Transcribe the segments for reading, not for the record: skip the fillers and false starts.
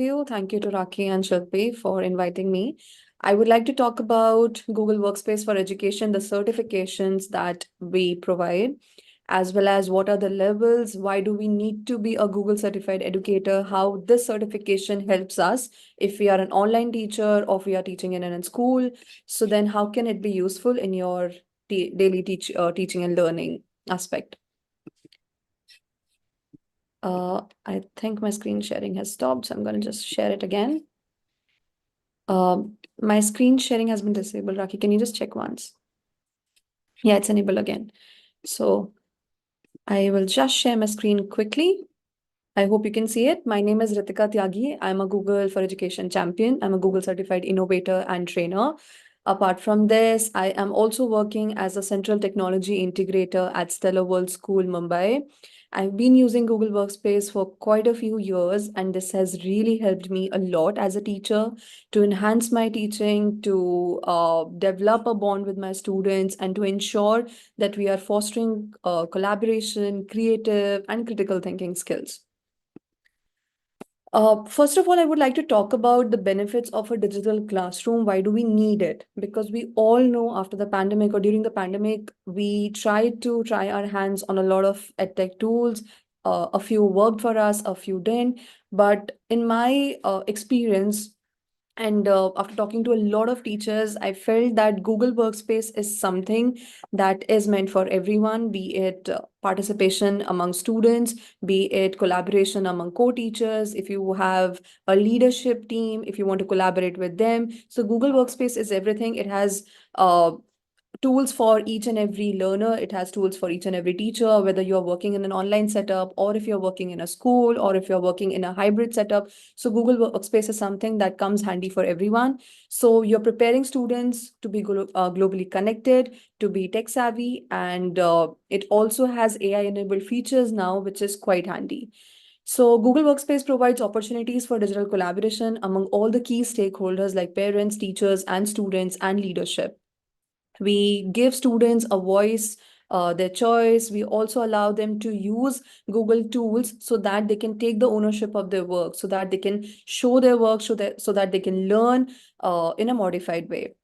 you. Thank you to Raki and Shilpi for inviting me. I would like to talk about Google Workspace for Education, the certifications that we provide, as well as what are the levels, why do we need to be a Google certified educator, how this certification helps us if we are an online teacher or if we are teaching in a school. So then how can it be useful in your daily teaching and learning aspect? I think my screen sharing has stopped, so I'm going to just share it again. My screen sharing has been disabled. Raki, can you just check once? Yeah, it's enabled again. So I will just share my screen quickly. I hope you can see it. My name is Ritika Tyagi. I'm a Google for Education champion. I'm a Google certified innovator and trainer. Apart from this, I am also working as a central technology integrator at Stellar World School, Mumbai. I've been using Google Workspace for quite a few years, and this has really helped me a lot as a teacher to enhance my teaching, to develop a bond with my students, and to ensure that we are fostering collaboration, creative, and critical thinking skills. First of all, I would like to talk about the benefits of a digital classroom. Why do we need it? Because we all know after the pandemic or during the pandemic, we tried to try our hands on a lot of edtech tools. A few worked for us, a few didn't. But in my experience, and after talking to a lot of teachers, I felt that Google Workspace is something that is meant for everyone, be it participation among students, be it collaboration among co-teachers, if you have a leadership team, if you want to collaborate with them. So Google Workspace is everything. It has tools for each and every learner. It has tools for each and every teacher, whether you're working in an online setup or if you're working in a school or if you're working in a hybrid setup. So Google Workspace is something that comes handy for everyone. So you're preparing students to be globally connected, to be tech savvy, and it also has AI enabled features now, which is quite handy. So Google Workspace provides opportunities for digital collaboration among all the key stakeholders like parents, teachers, and students and leadership. We give students a voice, their choice. We also allow them to use Google tools so that they can take the ownership of their work, so that they can show their work, so that they can learn in a modified way.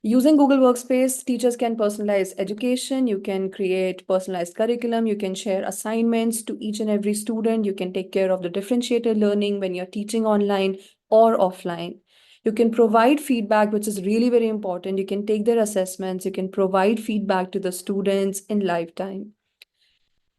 Using Google Workspace, teachers can personalize education, you can create personalized curriculum, you can share assignments to each and every student, you can take care of the differentiated learning when you're teaching online or offline. You can provide feedback, which is really very important. You can take their assessments, you can provide feedback to the students in lifetime.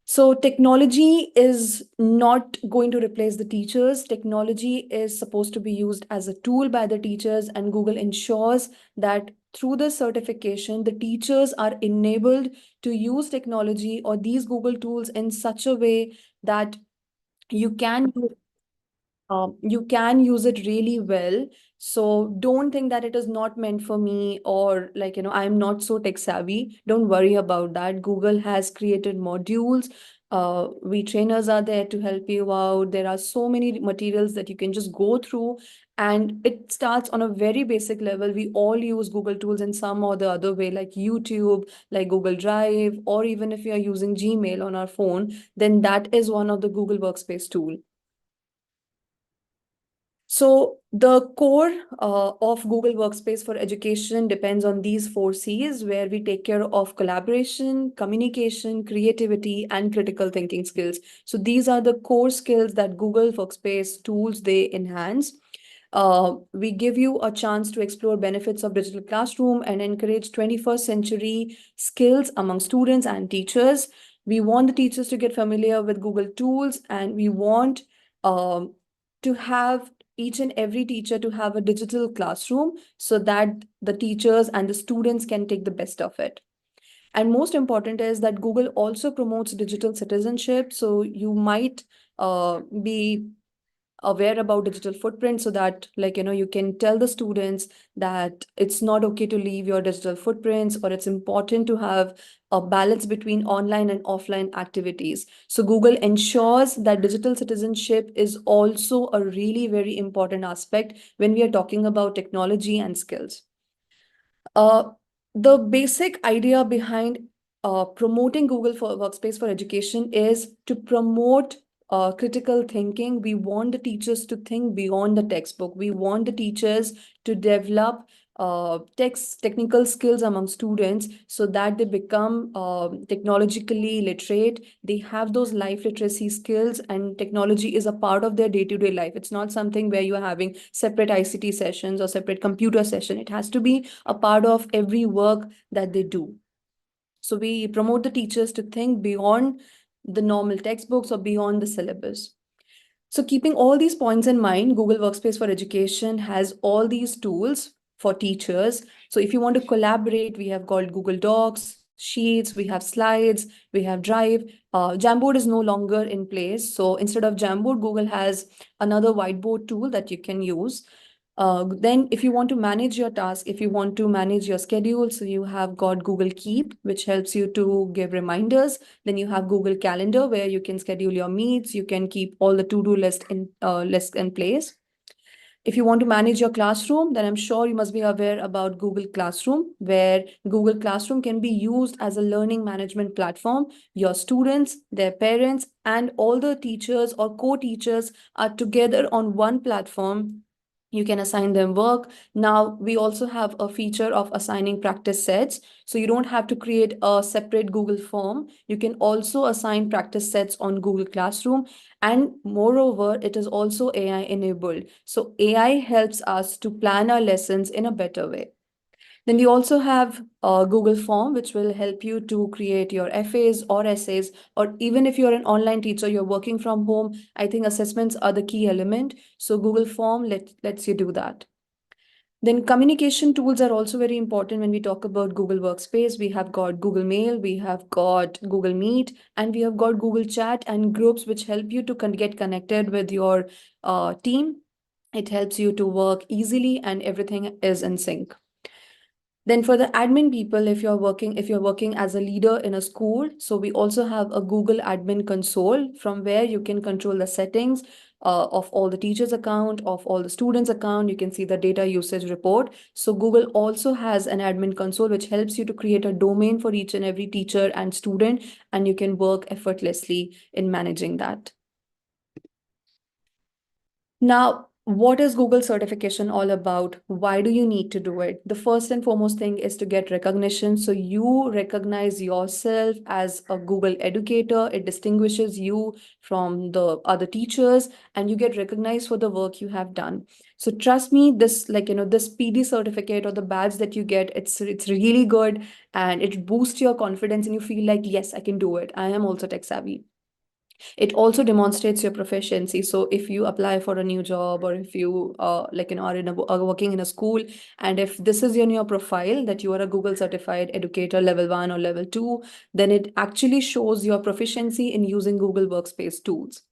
So technology is not going to replace the teachers. Technology is supposed to be used as a tool by the teachers, and Google ensures that through the certification, the teachers are enabled to use technology or these Google tools in such a way that you can you can use it really well. So don't think that it is not meant for me, or like, I'm not so tech savvy. Don't worry about that. Google has created modules. We trainers are there to help you out. There are so many materials that you can just go through, and it starts on a very basic level. We all use Google tools in some or the other way, like YouTube, like Google Drive, or even if you are using Gmail on our phone, then that is one of the Google Workspace tool. So the core of Google Workspace for Education depends on these four C's, where we take care of collaboration, communication, creativity, and critical thinking skills. So these are the core skills that Google Workspace tools, they enhance. We give you a chance to explore benefits of digital classroom and encourage 21st century skills among students and teachers. We want the teachers to get familiar with Google tools, and we want to have each and every teacher to have a digital classroom so that the teachers and the students can take the best of it. And most important is that Google also promotes digital citizenship. So you might be aware about digital footprint, so that, like, you can tell the students that it's not okay to leave your digital footprints, or it's important to have a balance between online and offline activities. So Google ensures that digital citizenship is also a really very important aspect when we are talking about technology and skills. uh, the basic idea behind promoting Google for Workspace for Education is to promote critical thinking. We want the teachers to think beyond the textbook. We want the teachers to develop technical skills among students so that they become technologically literate. They have those life literacy skills, and technology is a part of their day-to-day life. It's not something where you are having separate ICT sessions or separate computer session. It has to be a part of every work that they do. So we promote the teachers to think beyond the normal textbooks or beyond the syllabus. So keeping all these points in mind, Google Workspace for Education has all these tools for teachers. So if you want to collaborate, we have got Google Docs, Sheets, we have Slides, we have Drive. Jamboard is no longer in place. So instead of Jamboard, Google has another whiteboard tool that you can use. Then if you want to manage your task, if you want to manage your schedule, so you have got Google Keep, which helps you to give reminders. Then you have Google Calendar, where you can schedule your meets. You can keep all the to-do list in place. If you want to manage your classroom, then I'm sure you must be aware about Google Classroom, where Google Classroom can be used as a learning management platform. Your students, their parents, and all the teachers or co-teachers are together on one platform. You can assign them work. Now, we also have a feature of assigning practice sets. So you don't have to create a separate Google form. You can also assign practice sets on Google Classroom. And moreover, it is also AI enabled. So AI helps us to plan our lessons in a better way. Then we also have a Google Form, which will help you to create your FAs or essays, or even if you're an online teacher, you're working from home, I think assessments are the key element. So Google Form lets you do that. Then communication tools are also very important when we talk about Google Workspace. We have got Google Mail, we have got Google Meet, and we have got Google Chat and groups, which help you to get connected with your team. It helps you to work easily and everything is in sync. Then for the admin people, if you're working as a leader in a school, so we also have a Google admin console from where you can control the settings of all the teachers' account, of all the students' account. You can see the data usage report. So Google also has an admin console which helps you to create a domain for each and every teacher and student, and you can work effortlessly in managing that. Now, what is Google certification all about? Why do you need to do it? The first and foremost thing is to get recognition. So you recognize yourself as a Google educator. It distinguishes you from the other teachers, and you get recognized for the work you have done. So trust me, this this PD certificate or the badge that you get, it's really good, and it boosts your confidence and you feel like, yes, I can do it. I am also tech savvy. It also demonstrates your proficiency. So if you apply for a new job, or if you are are working in a school, and if this is in your profile that you are a Google certified educator level 1 or level 2, then it actually shows your proficiency in using Google Workspace tools.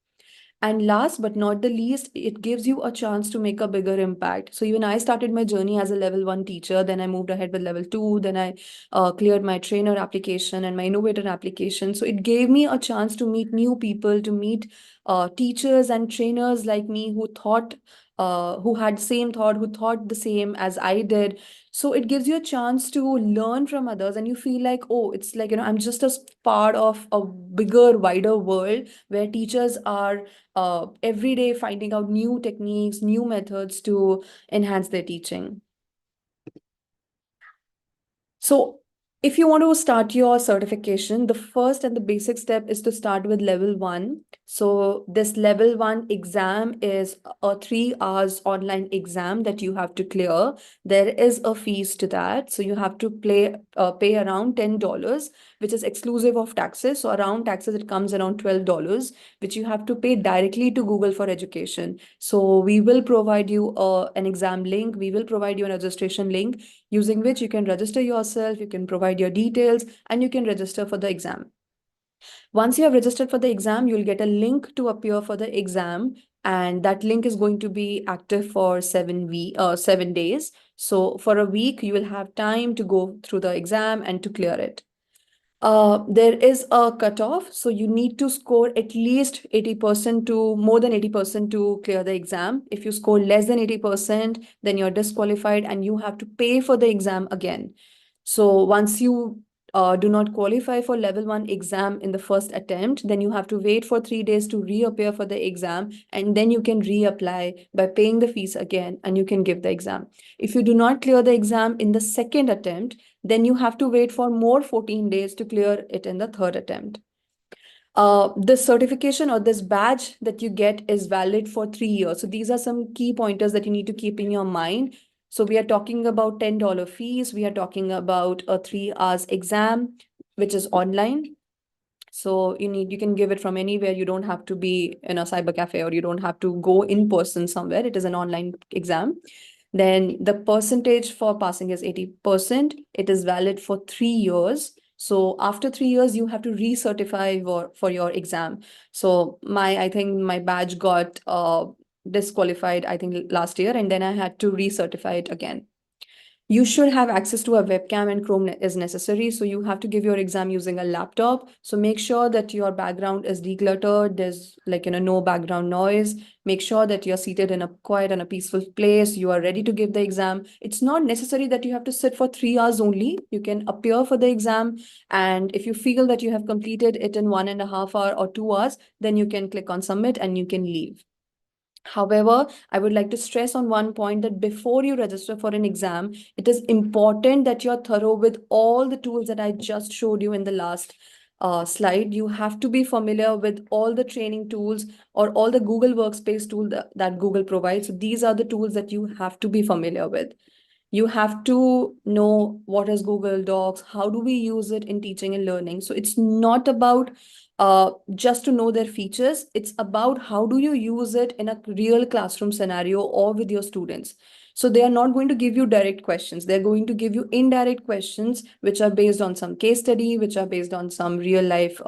And last but not the least, it gives you a chance to make a bigger impact. So even I started my journey as a level 1 teacher, then I moved ahead with level 2, then I cleared my trainer application and my innovator application. So it gave me a chance to meet new people, to meet teachers and trainers like me who had same thought, who thought the same as I did. So it gives you a chance to learn from others, and you feel like, oh, it's like, I'm just a part of a bigger, wider world where teachers are every day finding out new techniques, new methods to enhance their teaching. So if you want to start your certification, the first and the basic step is to start with level 1. So this level 1 exam is a 3 hours online exam that you have to clear. There is a fees to that. So you have to pay around $10, which is exclusive of taxes. So around taxes, it comes around $12, which you have to pay directly to Google for Education. So we will provide you an exam link. We will provide you a registration link, using which you can register yourself, you can provide your details, and you can register for the exam. Once you have registered for the exam, you'll get a link to appear for the exam, and that link is going to be active for 7 days. So for a week, you will have time to go through the exam and to clear it. There is a cutoff, so you need to score at least 80% to more than 80% to clear the exam. If you score less than 80%, then you're disqualified and you have to pay for the exam again. So once you do not qualify for level 1 exam in the first attempt, then you have to wait for 3 days to reappear for the exam, and then you can reapply by paying the fees again, and you can give the exam. If you do not clear the exam in the second attempt, then you have to wait for more 14 days to clear it in the third attempt. This certification or this badge that you get is valid for 3 years. So these are some key pointers that you need to keep in your mind. So we are talking about $10 fees. We are talking about a 3 hours exam, which is online. So you can give it from anywhere. You don't have to be in a cyber cafe, or you don't have to go in person somewhere. It is an online exam. Then the percentage for passing is 80%. It is valid for 3 years. So after 3 years, you have to recertify for your exam. So I think my badge got disqualified, I think last year, and then I had to recertify it again. You should have access to a webcam, and Chrome is necessary. So you have to give your exam using a laptop. So make sure that your background is decluttered. There's no background noise. Make sure that you're seated in a quiet and a peaceful place. You are ready to give the exam. It's not necessary that you have to sit for 3 hours only. You can appear for the exam. And if you feel that you have completed it in 1.5 hours or 2 hours, then you can click on submit and you can leave. However, I would like to stress on one point, that before you register for an exam, it is important that you're thorough with all the tools that I just showed you in the last slide. You have to be familiar with all the training tools or all the Google Workspace tool that Google provides. So these are the tools that you have to be familiar with. You have to know what is Google Docs, how do we use it in teaching and learning. So it's not about just to know their features, it's about how do you use it in a real classroom scenario or with your students. So they are not going to give you direct questions. They're going to give you indirect questions, which are based on some case study, which are based on some real life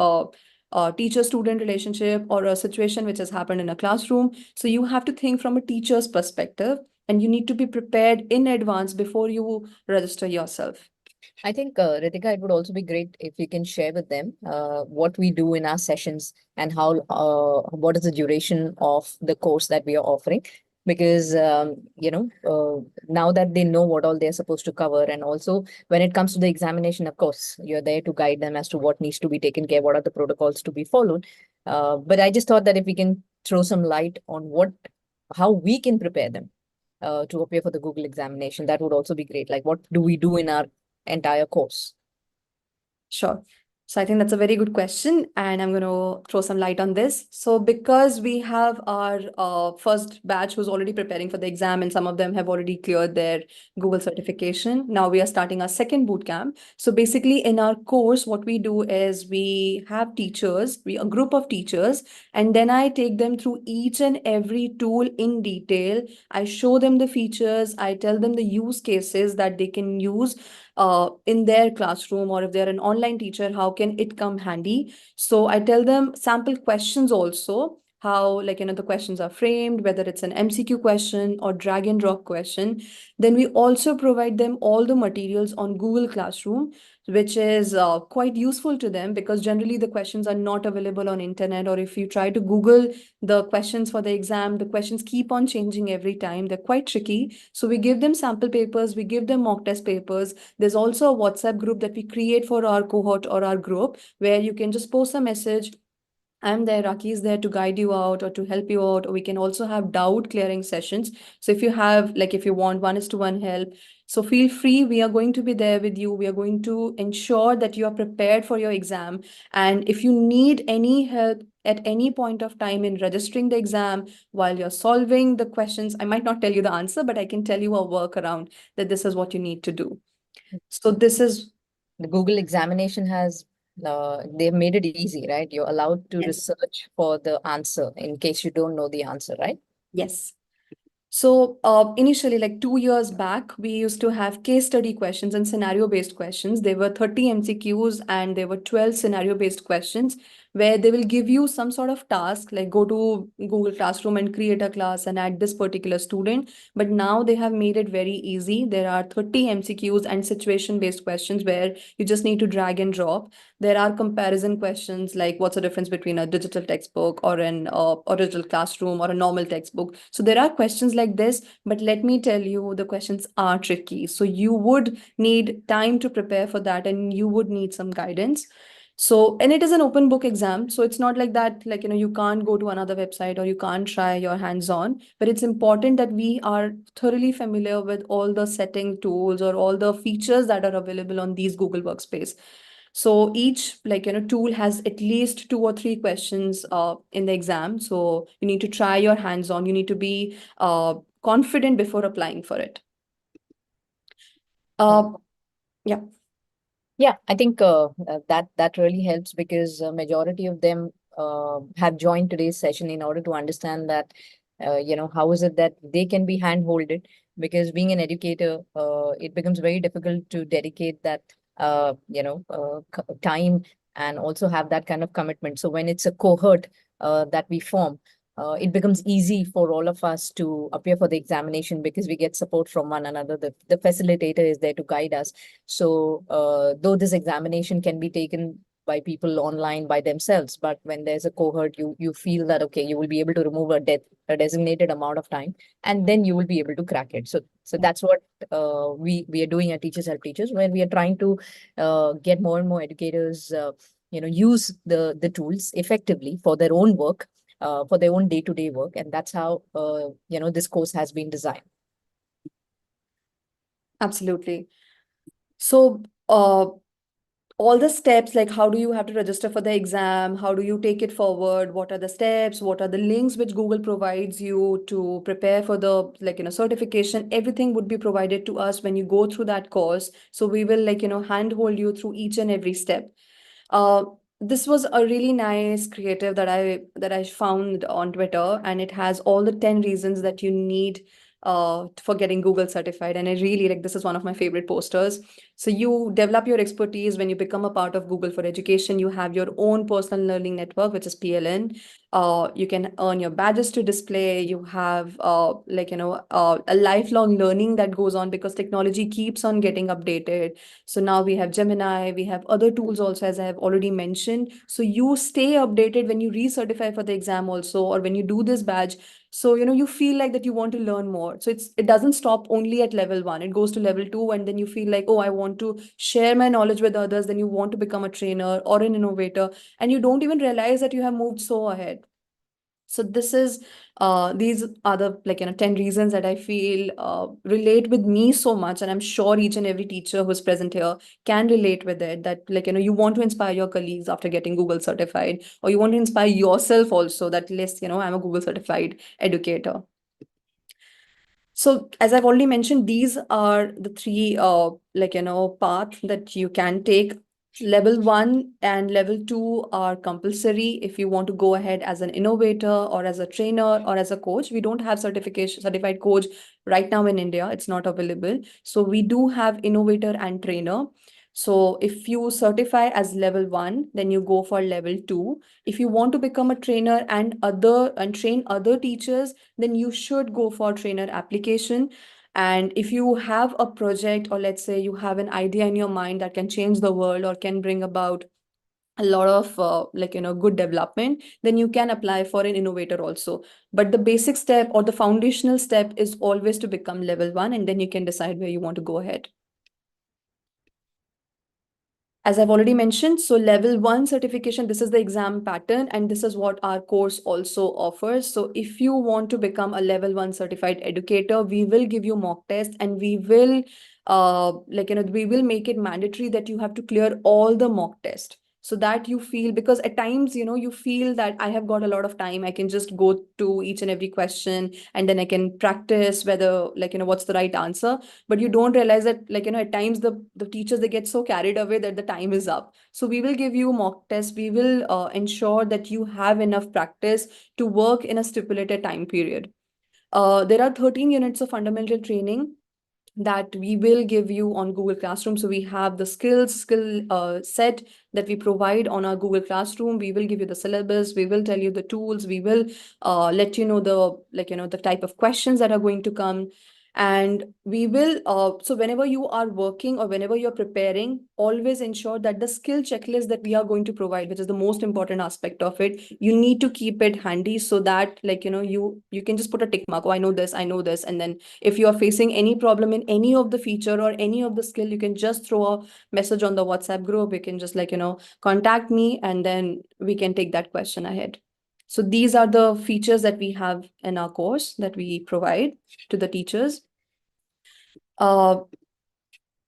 teacher-student relationship or a situation which has happened in a classroom. So you have to think from a teacher's perspective, and you need to be prepared in advance before you register yourself. I think, Ritika, it would also be great if you can share with them what we do in our sessions and what is the duration of the course that we are offering. Because, now that they know what all they're supposed to cover, and also when it comes to the examination, of course, you're there to guide them as to what needs to be taken care, what are the protocols to be followed. But I just thought that if we can throw some light on how we can prepare them to appear for the Google examination, that would also be great. Like, what do we do in our entire course? Sure. So I think that's a very good question, and I'm going to throw some light on this. So because we have our first batch who's already preparing for the exam, and some of them have already cleared their Google certification, now we are starting our second boot camp. So basically in our course, what we do is we have teachers, a group of teachers, and then I take them through each and every tool in detail. I show them the features, I tell them the use cases that they can use in their classroom, or if they're an online teacher, how can it come handy. So I tell them sample questions also, how the questions are framed, whether it's an MCQ question or drag and drop question. Then we also provide them all the materials on Google Classroom, which is quite useful to them, because generally the questions are not available on internet, or if you try to Google the questions for the exam, the questions keep on changing every time. They're quite tricky. So we give them sample papers, we give them mock test papers. There's also a WhatsApp group that we create for our cohort or our group, where you can just post a message, I'm there, Raki is there to guide you out or to help you out. Or we can also have doubt clearing sessions. So if you have, if you want one-to-one help, so feel free. We are going to be there with you. We are going to ensure that you are prepared for your exam. And if you need any help at any point of time in registering the exam, while you're solving the questions, I might not tell you the answer, but I can tell you a workaround that this is what you need to do. So this is, The Google examination they've made it easy, right? You're allowed to yes, research for the answer in case you don't know the answer, right? yes. So initially, like 2 years back, we used to have case study questions and scenario-based questions. There were 30 MCQs and there were 12 scenario-based questions. where they will give you some sort of task, like go to Google Classroom and create a class and add this particular student. But now they have made it very easy. There are 30 MCQs and situation-based questions where you just need to drag and drop. There are comparison questions like what's the difference between a digital textbook or an original classroom or a normal textbook. So there are questions like this, but let me tell you, the questions are tricky. So you would need time to prepare for that, and you would need some guidance. So, and it is an open book exam. So it's not like that, like, you can't go to another website or you can't try your hands on. But it's important that we are thoroughly familiar with all the setting tools or all the features that are available on these Google Workspace. So each, like, tool has at least 2 or 3 questions in the exam. So you need to try your hands on. You need to be confident before applying for it. Mm. Uh, yeah. Yeah, I think that really helps because majority of them have joined today's session in order to understand that how is it that they can be hand-holded, because being an educator, it becomes very difficult to dedicate that time and also have that kind of commitment. So when it's a cohort that we form, it becomes easy for all of us to appear for the examination because we get support from one another. The facilitator is there to guide us. So, though this examination can be taken by people online by themselves, but when there's a cohort, you feel that okay, you will be able to remove a designated amount of time, and then you will be able to crack it. So that's what we are doing at Teachers Help Teachers, where we are trying to get more and more educators, use the tools effectively for their own work, for their own day-to-day work, and that's how this course has been designed. Absolutely. So, all the steps, like how do you have to register for the exam, how do you take it forward, what are the steps, what are the links which Google provides you to prepare for the, like, certification, everything would be provided to us when you go through that course. So we will, like, handhold you through each and every step. uh, this was a really nice creative that I found on Twitter, and it has all the 10 reasons that you need for getting Google certified. And I really like, this is one of my favorite posters. So you develop your expertise when you become a part of Google for Education. You have your own personal learning network, which is PLN. You can earn your badges to display. You have a lifelong learning that goes on because technology keeps on getting updated. So now we have Gemini, we have other tools also, as I have already mentioned. So you stay updated when you recertify for the exam also, or when you do this badge. So, you feel like that you want to learn more. So it doesn't stop only at level 1. It goes to level 2, and then you feel like, oh, I want to share my knowledge with others. Then you want to become a trainer or an innovator, and you don't even realize that you have moved so ahead. So these are the, 10 reasons that I feel relate with me so much, and I'm sure each and every teacher who's present here can relate with it. That, you want to inspire your colleagues after getting Google certified, or you want to inspire yourself also, that list, I'm a Google certified educator. So as I've already mentioned, these are the three path that you can take. Level 1 and level 2 are compulsory if you want to go ahead as an innovator or as a trainer or as a coach. We don't have certified coach right now in India. It's not available. So we do have innovator and trainer. So if you certify as level 1, then you go for level 2. If you want to become a trainer and train other teachers, then you should go for trainer application. And if you have a project, or let's say you have an idea in your mind that can change the world or can bring about a lot of good development, then you can apply for an innovator also. But the basic step or the foundational step is always to become level 1, and then you can decide where you want to go ahead. As I've already mentioned, so level 1 certification, this is the exam pattern, and this is what our course also offers. So if you want to become a level 1 certified educator, we will give you mock test, and we will we will make it mandatory that you have to clear all the mock test, so that you feel, because at times, you feel that I have got a lot of time, I can just go to each and every question, and then I can practice whether, what's the right answer. But you don't realize that, at times the teachers, they get so carried away that the time is up. So we will give you mock tests. We will ensure that you have enough practice to work in a stipulated time period. There are 13 units of fundamental training. that we will give you on Google Classroom. So we have the skill set that we provide on our Google Classroom. We will give you the syllabus. We will tell you the tools. We will let you know the type of questions that are going to come. And we will, so whenever you are working or whenever you're preparing, always ensure that the skill checklist that we are going to provide, which is the most important aspect of it, you need to keep it handy so that you can just put a tick mark. Oh, I know this. And then if you are facing any problem in any of the feature or any of the skill, you can just throw a message on the WhatsApp group. You can just contact me, and then we can take that question ahead. So these are the features that we have in our course that we provide to the teachers. Uh,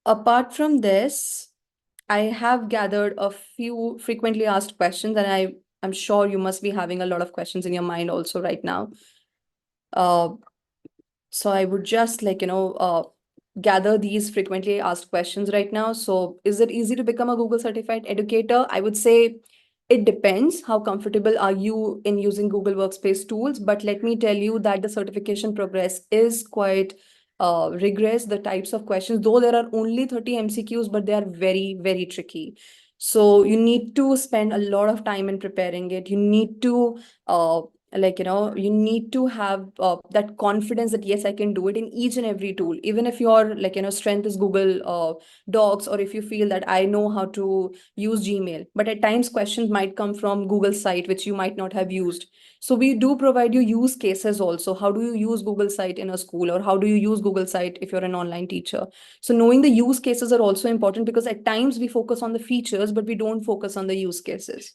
Apart from this, I have gathered a few frequently asked questions, and I'm sure you must be having a lot of questions in your mind also right now. Uh, So I would just gather these frequently asked questions right now. So is it easy to become a Google certified educator? I would say it depends. How comfortable are you in using Google Workspace tools? But let me tell you that the certification progress is quite rigorous. The types of questions, though there are only 30 MCQs, but they are very, very tricky. So you need to spend a lot of time in preparing it. You need to you need to have that confidence that yes, I can do it in each and every tool, even if your strength is Google Docs, or if you feel that I know how to use Gmail, but at times questions might come from Google site which you might not have used. So we do provide you use cases also. How do you use Google site in a school, or how do you use Google site if you're an online teacher? So knowing the use cases are also important, because at times we focus on the features but we don't focus on the use cases.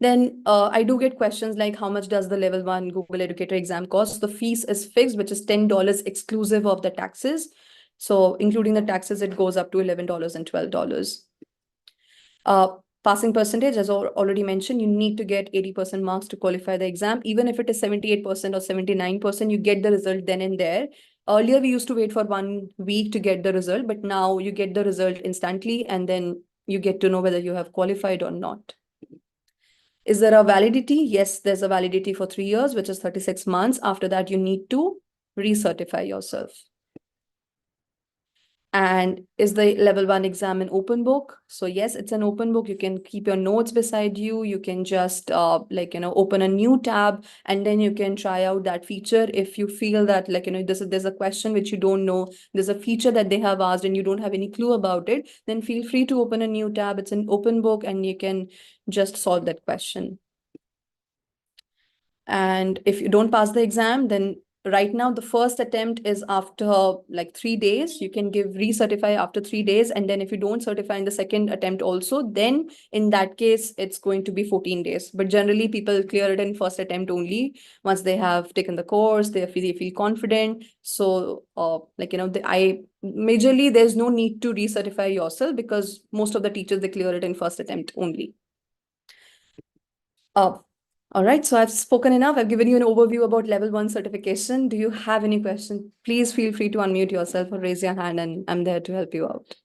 Then I do get questions like, how much does the level 1 Google Educator exam cost? The fees is fixed, which is $10 exclusive of the taxes. So including the taxes, it goes up to $11 and $12. Uh, Passing percentage, as already mentioned, you need to get 80% marks to qualify the exam. Even if it is 78% or 79%, you get the result then and there. Earlier, we used to wait for 1 week to get the result, but now you get the result instantly, and then you get to know whether you have qualified or not. Is there a validity? Yes, there's a validity for 3 years, which is 36 months. After that, you need to recertify yourself. And is the level 1 exam an open book? So yes, it's an open book. You can keep your notes beside you. You can just open a new tab, and then you can try out that feature. If you feel that there's a question which you don't know, there's a feature that they have asked and you don't have any clue about it, then feel free to open a new tab. It's an open book and you can just solve that question. And if you don't pass the exam, then right now the first attempt is after like 3 days. You can give recertify after 3 days. And then if you don't certify in the second attempt also, then in that case, it's going to be 14 days. But generally people clear it in first attempt only. Once they have taken the course, they feel confident. So I majorly, there's no need to recertify yourself, because most of the teachers, they clear it in first attempt only. Oh, all right. So I've spoken enough. I've given you an overview about level 1 certification. Do you have any question? Please feel free to unmute yourself or raise your hand, and I'm there to help you out.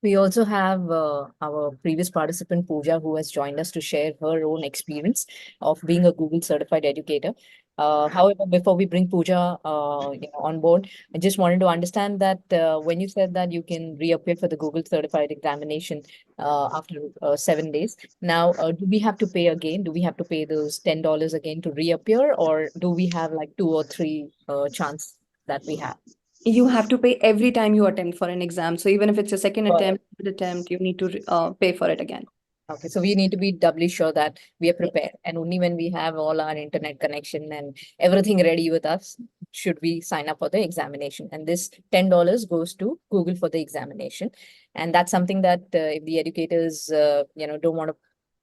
We also have our previous participant Pooja, who has joined us to share her own experience of being a Google certified educator. However, before we bring Pooja on board, I just wanted to understand that when you said that you can reappear for the Google certified examination after 7 days, now do we have to pay again? Do we have to pay those $10 again to reappear, or do we have like 2 or 3 chance that we have? You have to pay every time you attempt for an exam. So even if it's your second Got it. attempt, third attempt, you need to pay for it again. Okay, so we need to be doubly sure that we are prepared. And only when we have all our internet connection and everything ready with us, should we sign up for the examination. And this $10 goes to Google for the examination. And that's something that if the educators, don't want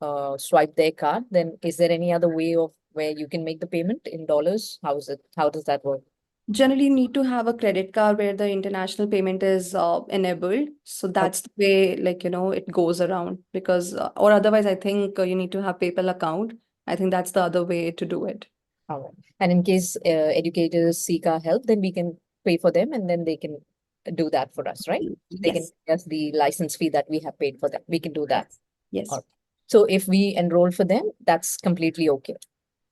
to swipe their card, then is there any other way of where you can make the payment in dollars? How is it? How does that work? Generally, you need to have a credit card where the international payment is enabled. So Okay. that's the way, it goes around, because, or otherwise, I think you need to have PayPal account. I think that's the other way to do it. All right. And in case educators seek our help, then we can pay for them and then they can do that for us, right? They can Yes. pay us the license fee that we have paid for them. We can do that. Yes. All right. So if we enroll for them, that's completely okay.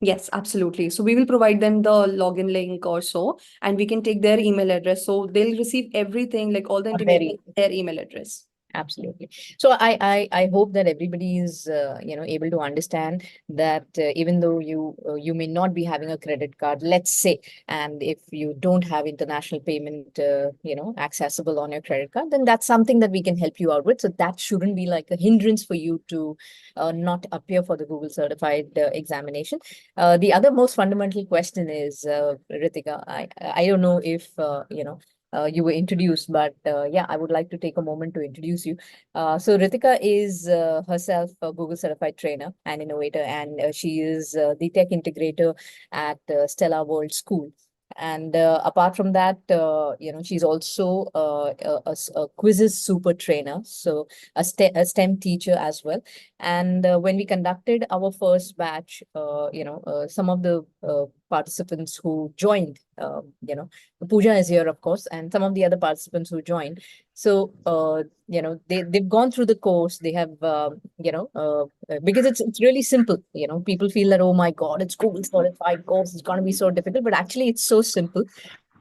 Yes, absolutely. So we will provide them the login link or so, and we can take their email address. So they'll receive everything, like all the On intimation, their their email address. Absolutely. So I hope that everybody is able to understand that even though you may not be having a credit card, let's say, and if you don't have international payment accessible on your credit card, then that's something that we can help you out with. So that shouldn't be like a hindrance for you to not appear for the Google certified examination. The other most fundamental question is, Ritika, I don't know if you were introduced, but yeah, I would like to take a moment to introduce you. So Ritika is herself a Google certified trainer and innovator, and she is the tech integrator at Stella World School. And apart from that, she's also a quizzes super trainer, so a STEM teacher as well. And when we conducted our first batch, some of the participants who joined, Pooja is here, of course, and some of the other participants who joined. So, they've gone through the course. They have, because it's really simple. People feel that, oh my God, it's Google certified course. It's going to be so difficult, but actually, it's so simple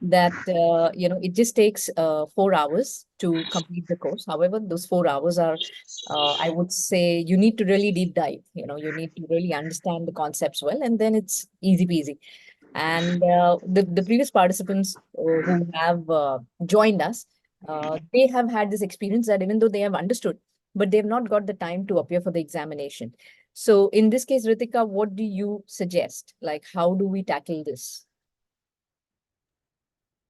that it just takes 4 hours to complete the course. However, those 4 hours are, I would say, you need to really deep dive. You need to really understand the concepts well, and then it's easy peasy. And the previous participants who have joined us, they have had this experience that even though they have understood, but they've not got the time to appear for the examination. So in this case, Ritika, what do you suggest? Like, how do we tackle this?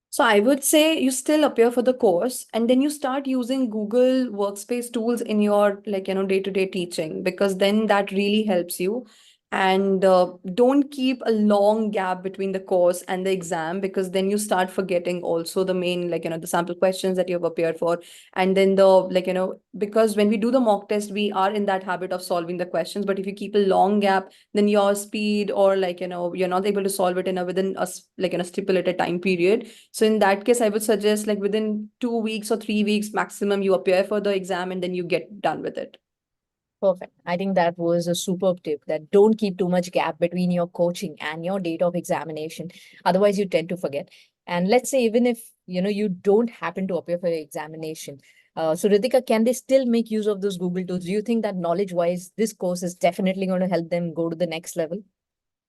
So I would say you still appear for the course and then you start using Google Workspace tools in your day-to-day teaching because then that really helps you. And don't keep a long gap between the course and the exam because then you start forgetting also the main the sample questions that you have appeared for. And then because when we do the mock test, we are in that habit of solving the questions. But if you keep a long gap, then your speed or you're not able to solve it in a within a stipulated time period, so in that case, I would suggest like within 2 weeks or 3 weeks maximum, you appear for the exam and then you get done with it. Perfect. I think that was a superb tip, that don't keep too much gap between your coaching and your date of examination. Otherwise, you tend to forget. And let's say even if you don't happen to appear for your examination, so Ritika, can they still make use of those Google tools? Do you think that knowledge-wise, this course is definitely going to help them go to the next level?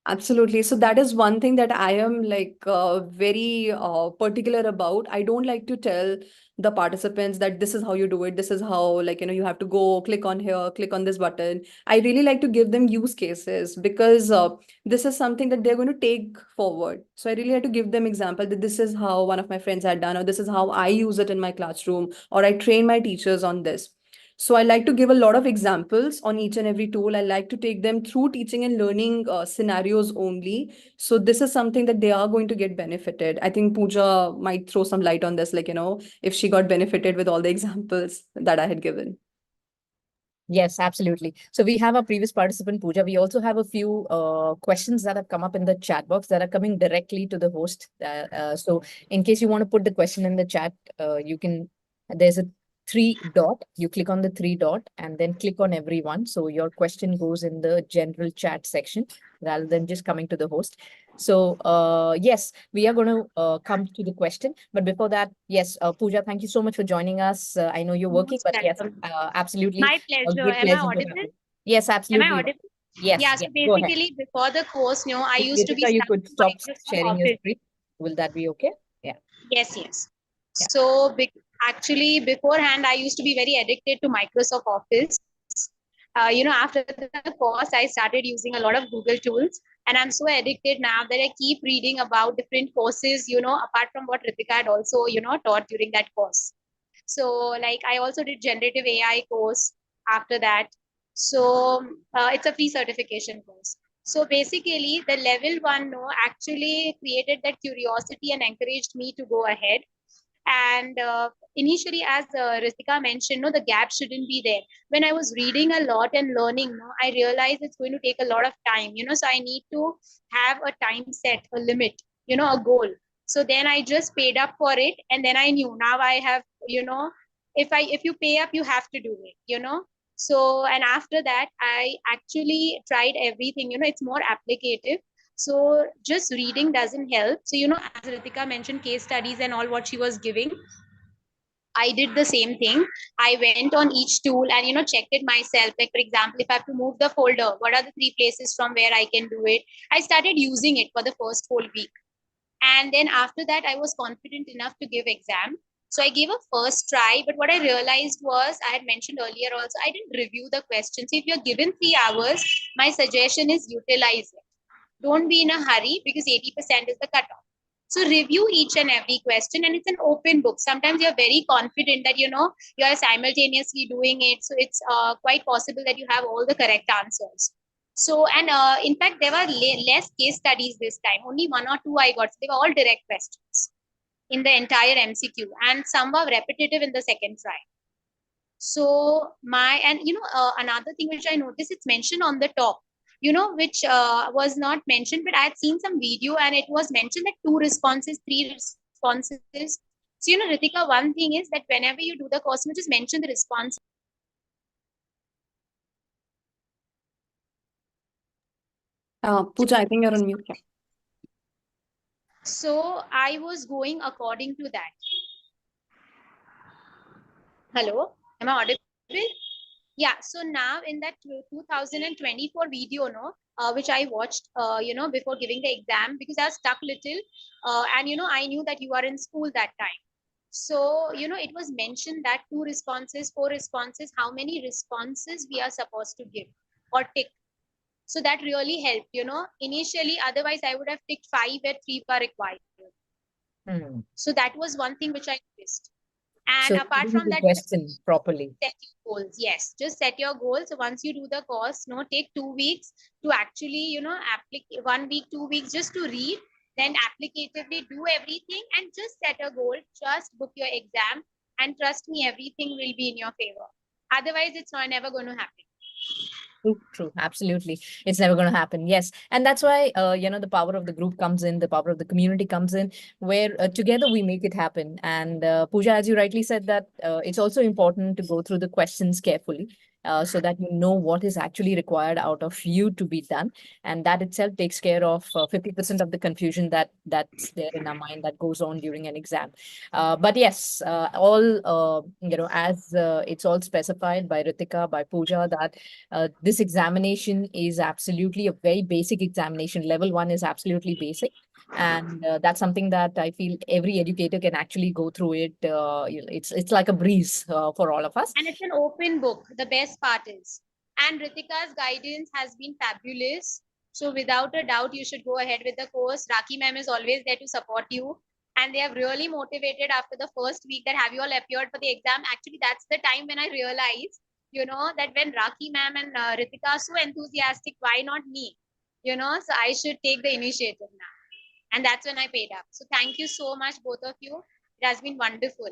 Absolutely. So that is one thing that I am very particular about. I don't like to tell the participants that this is how you do it. This is how you have to go click on here, click on this button. I really like to give them use cases because this is something that they're going to take forward. So I really like to give them example that this is how one of my friends had done, or this is how I use it in my classroom, or I train my teachers on this. So I like to give a lot of examples on each and every tool. I like to take them through teaching and learning scenarios only. So this is something that they are going to get benefited. I think Pooja might throw some light on this, if she got benefited with all the examples that I had given. Yes, absolutely. So we have a previous participant, Pooja. We also have a few questions that have come up in the chat box that are coming directly to the host. So in case you want to put the question in the chat, you can, there's a three dot. You click on the three dot and then click on everyone. So your question goes in the general chat section rather than just coming to the host. So yes, we are going to come to the question. But before that, yes, Pooja, thank you so much for joining us. I know you're working, Most but yes, welcome. absolutely My a pleasure. great Am I pleasure to have audible? you. Yes, Am I absolutely. audible? Yes, Yeah, so yes. Go ahead. basically before the course, I If used to be Ritika, you stuck could in stop Microsoft sharing your Office. screen. Will that be okay? Yeah, Yes, yes. yeah. So actually beforehand, I used to be very addicted to Microsoft Office. After the course, I started using a lot of Google tools, and I'm so addicted now that I keep reading about different courses, apart from what Ritika had also, taught during that course. So like I also did generative AI course after that. So it's a free certification course. So basically the level one no actually created that curiosity and encouraged me to go ahead. And initially, as Ritika mentioned, no, the gap shouldn't be there. When I was reading a lot and learning, no, I realized it's going to take a lot of time, so I need to have a time set, a limit, a goal. So then I just paid up for it, and then I knew now I have, if you pay up, you have to do it. So and after that, I actually tried everything. It's more applicative. So just reading doesn't help. So, as Ritika mentioned, case studies and all what she was giving, I did the same thing. I went on each tool and checked it myself. Like for example, if I have to move the folder, what are the three places from where I can do it? I started using it for the first whole week, and then after that, I was confident enough to give exam. So I gave a first try, but what I realized was, I had mentioned earlier also, I didn't review the questions. If you're given 3 hours, my suggestion is utilize it. Don't be in a hurry because 80% is the cutoff. So review each and every question, and it's an open book. Sometimes you're very confident that you are simultaneously doing it, so it's quite possible that you have all the correct answers. So, and in fact, there were less case studies this time. Only one or two I got. So they were all direct questions in the entire MCQ, and some were repetitive in the second try. So another thing which I noticed, it's mentioned on the top, which was not mentioned, but I had seen some video and it was mentioned that two responses, three responses. So, Ritika, one thing is that whenever you do the course, just mention the response. Pooja, I think you're on mute. Yeah. So I was going according to that. Hello, am I audible? Yeah, so now in that 2024 video, which I watched, before giving the exam, because I was stuck little, and I knew that you are in school that time. So it was mentioned that two responses, four responses, how many responses we are supposed to give or tick. So that really helped. Initially, otherwise I would have ticked 5 where 3 were required. So that was one thing which I noticed. And So apart reading from the that, question properly. set your goals. Yes, just set your goals. So once you do the course, take 2 weeks to actually, apply 1 week, 2 weeks just to read, then applicatively do everything and just set a goal. Just book your exam, and trust me, everything will be in your favor. Otherwise, it's not never going to happen. True, absolutely. It's never going to happen. Yes. And that's why, the power of the group comes in, the power of the community comes in, where together we make it happen. And Pooja, as you rightly said, that it's also important to go through the questions carefully. So that you know what is actually required out of you to be done, and that itself takes care of 50% of the confusion that's there in our mind that goes on during an exam. But yes, all as it's all specified by Ritika, by Pooja, that this examination is absolutely a very basic examination. Level 1 is absolutely basic. And that's something that I feel every educator can actually go through it. It's like a breeze for all of us. And it's an open book. The best part is. And Ritika's guidance has been fabulous. So without a doubt, you should go ahead with the course. Raki ma'am is always there to support you. And they have really motivated after the first week that have you all appeared for the exam. Actually, that's the time when I realized, that when Raki ma'am and Ritika are so enthusiastic, why not me? So I should take the initiative now. And that's when I paid up. So thank you so much, both of you. It has been wonderful.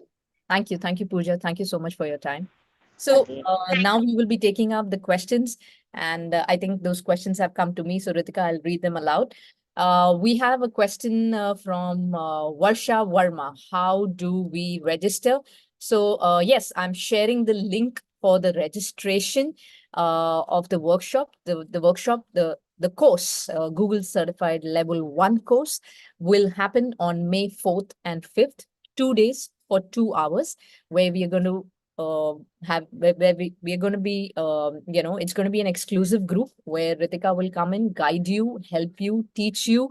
Thank you. Thank you, Pooja. Thank you so much for your time. So Okay. now we will be taking up the questions. And I think those questions have come to me. So Ritika, I'll read them aloud. We have a question from Varsha Varma. How do we register? So yes, I'm sharing the link for the registration of the workshop. The course, Google Certified Level 1 course, will happen on May 4th and 5th, 2 days for 2 hours, where we are going to where we are going to be, it's going to be an exclusive group where Ritika will come in, guide you, help you, teach you,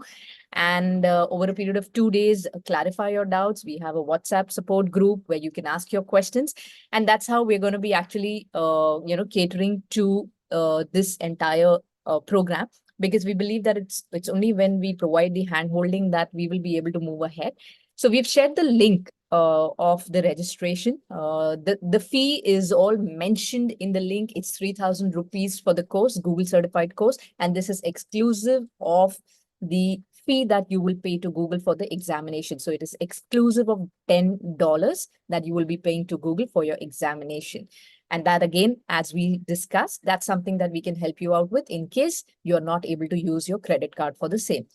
and over a period of 2 days, clarify your doubts. We have a WhatsApp support group where you can ask your questions, and that's how we're going to be actually, catering to this entire program, because we believe that it's only when we provide the hand holding that we will be able to move ahead. So we've shared the link of the registration. The fee is all mentioned in the link. It's 3,000 rupees for the course, Google certified course, and this is exclusive of the fee that you will pay to Google for the examination. So it is exclusive of $10 that you will be paying to Google for your examination. And that, again, as we discussed, that's something that we can help you out with in case you're not able to use your credit card for the same.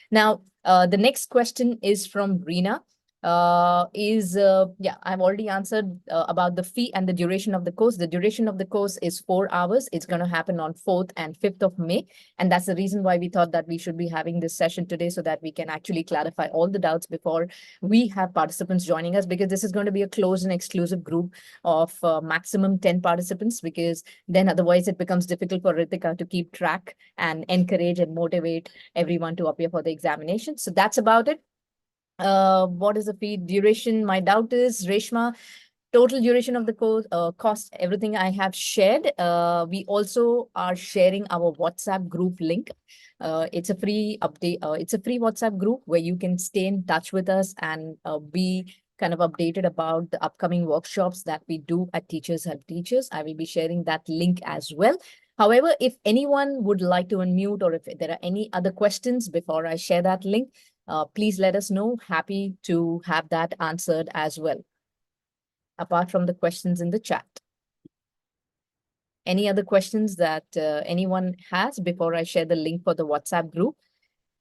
Now, the next question is from Reena. yeah, I've already answered about the fee and the duration of the course. The duration of the course is 4 hours. It's going to happen on 4th and 5th of May. And that's the reason why we thought that we should be having this session today, so that we can actually clarify all the doubts before we have participants joining us, because this is going to be a closed and exclusive group of maximum 10 participants, because then otherwise it becomes difficult for Ritika to keep track and encourage and motivate everyone to appear for the examination. So that's about it. What is the fee duration? My doubt is, Reshma, total duration of the course, cost, everything I have shared. We also are sharing our WhatsApp group link. It's a free update. It's a free WhatsApp group where you can stay in touch with us and be kind of updated about the upcoming workshops that we do at Teachers Help Teachers. I will be sharing that link as well. However, if anyone would like to unmute, or if there are any other questions before I share that link, please let us know. Happy to have that answered as well, apart from the questions in the chat. Any other questions that anyone has before I share the link for the WhatsApp group?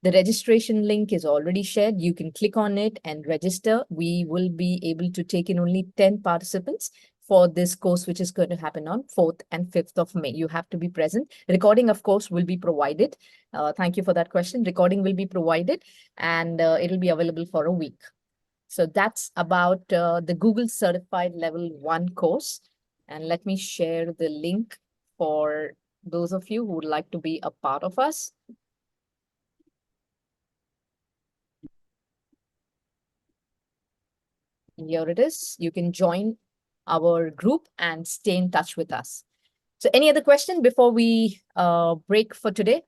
The registration link is already shared. You can click on it and register. We will be able to take in only 10 participants for this course, which is going to happen on 4th and 5th of May. You have to be present. Recording, of course, will be provided. Thank you for that question. Recording will be provided, and it'll be available for a week. So that's about the Google Certified Level 1 course. And let me share the link for those of you who would like to be a part of us. Here it is. You can join our group and stay in touch with us. So any other question before we break for today?